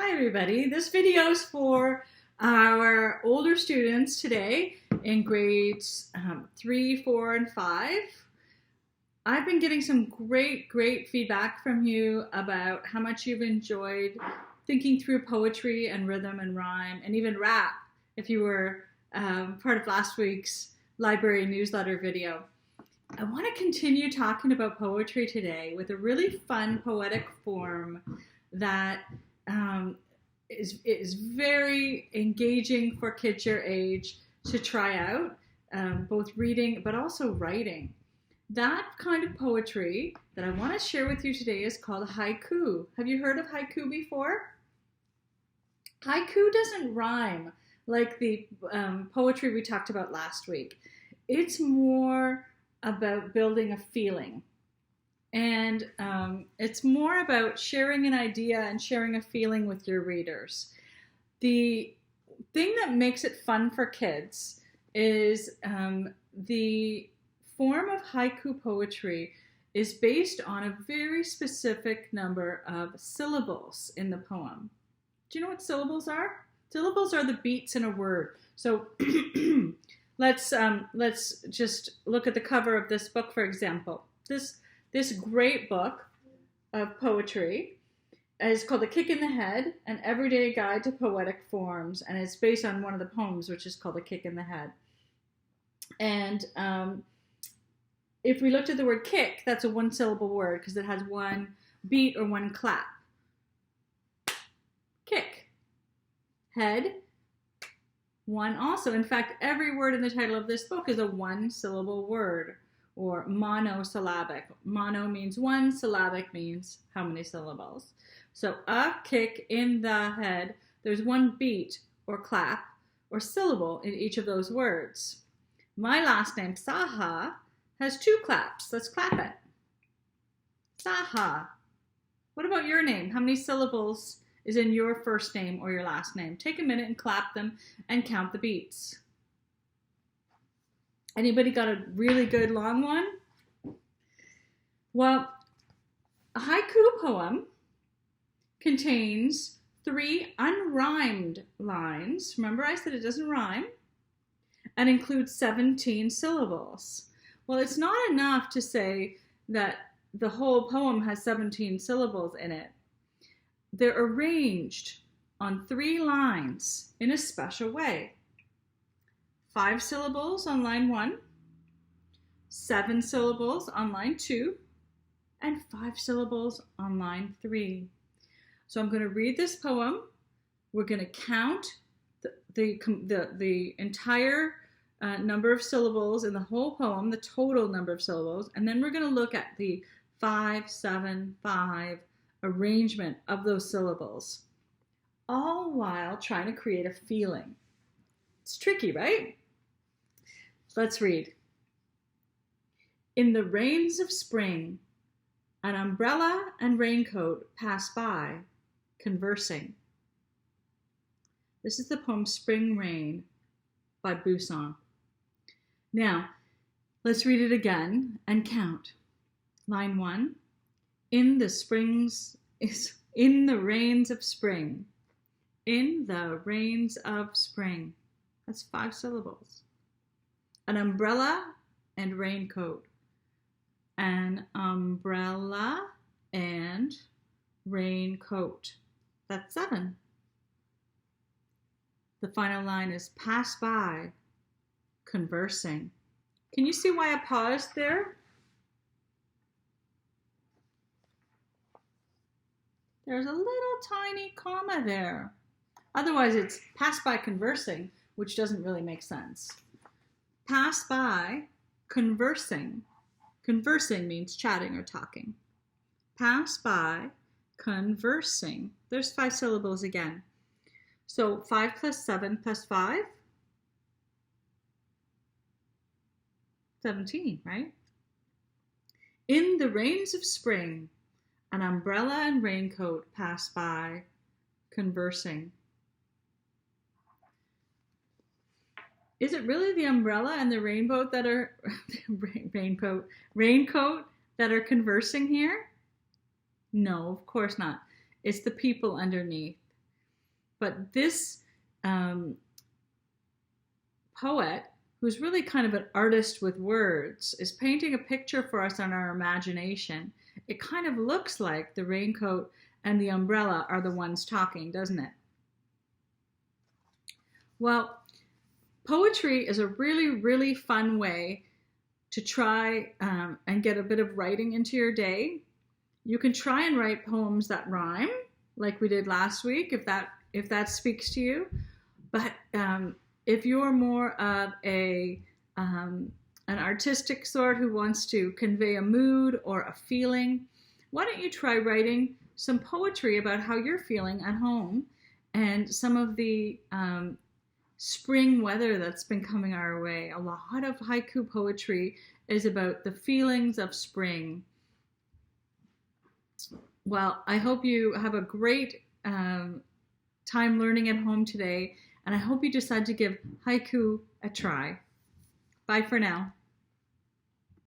Hi everybody, this video is for our older students today in grades 3, 4, and 5. I've been getting some great feedback from you about how much you've enjoyed thinking through poetry and rhythm and rhyme and even rap if you were part of last week's library newsletter video. I want to continue talking about poetry today with a really fun poetic form that is very engaging for kids your age to try out, both reading but also writing. That kind of poetry that I want to share with you today is called haiku. Have you heard of haiku before? Haiku doesn't rhyme like the poetry we talked about last week. It's more about building a feeling. And it's more about sharing an idea and sharing a feeling with your readers. The thing that makes it fun for kids is the form of haiku poetry is based on a very specific number of syllables in the poem. Do you know what syllables are? Syllables are the beats in a word. So let's just look at the cover of this book, for example. This great book of poetry is called A Kick in the Head, An Everyday Guide to Poetic Forms, and it's based on one of the poems, which is called A Kick in the Head. And if we looked at the word kick, that's a one-syllable word because it has one beat or one clap. Kick. Head. One also. In fact, every word in the title of this book is a one-syllable word, or monosyllabic. Mono means one, syllabic means how many syllables. So a kick in the head, there's one beat or clap or syllable in each of those words. My last name, Saha, has two claps. Let's clap it. Saha. What about your name? How many syllables is in your first name or your last name? Take a minute and clap them and count the beats. Anybody got a really good long one? Well, a haiku poem contains 3 unrhymed lines. Remember I said it doesn't rhyme, and includes 17 syllables. Well, it's not enough to say that the whole poem has 17 syllables in it. They're arranged on 3 lines in a special way. 5 syllables on line 1, 7 syllables on line 2, and 5 syllables on line 3. So I'm going to read this poem. We're going to count the entire number of syllables in the whole poem, the total number of syllables, and then we're going to look at the 5-7-5 arrangement of those syllables, all while trying to create a feeling. It's tricky, right? Let's read. In the rains of spring, an umbrella and raincoat pass by, conversing. This is the poem Spring Rain by Buisson. Now, let's read it again and count. Line 1. In the rains of spring. In the rains of spring. That's 5 syllables. An umbrella and raincoat. An umbrella and raincoat. That's 7. The final line is pass by, conversing. Can you see why I paused there? There's a little tiny comma there. Otherwise, it's pass by conversing, which doesn't really make sense. Pass by, conversing. Conversing means chatting or talking. Pass by, conversing. There's 5 syllables again. So 5 plus 7 plus 5? 17, right? In the rains of spring, an umbrella and raincoat pass by, conversing. Is it really the umbrella and the raincoat that are raincoat that are conversing here? No, of course not. It's the people underneath. But this poet, who's really kind of an artist with words, is painting a picture for us on our imagination. It kind of looks like the raincoat and the umbrella are the ones talking, doesn't it? Well, poetry is a really, really fun way to try and get a bit of writing into your day. You can try and write poems that rhyme, like we did last week, if that speaks to you. But if you're more of an artistic sort who wants to convey a mood or a feeling, why don't you try writing some poetry about how you're feeling at home and some of the spring weather that's been coming our way. A lot of haiku poetry is about the feelings of spring. Well, I hope you have a great time learning at home today, and I hope you decide to give haiku a try. Bye for now.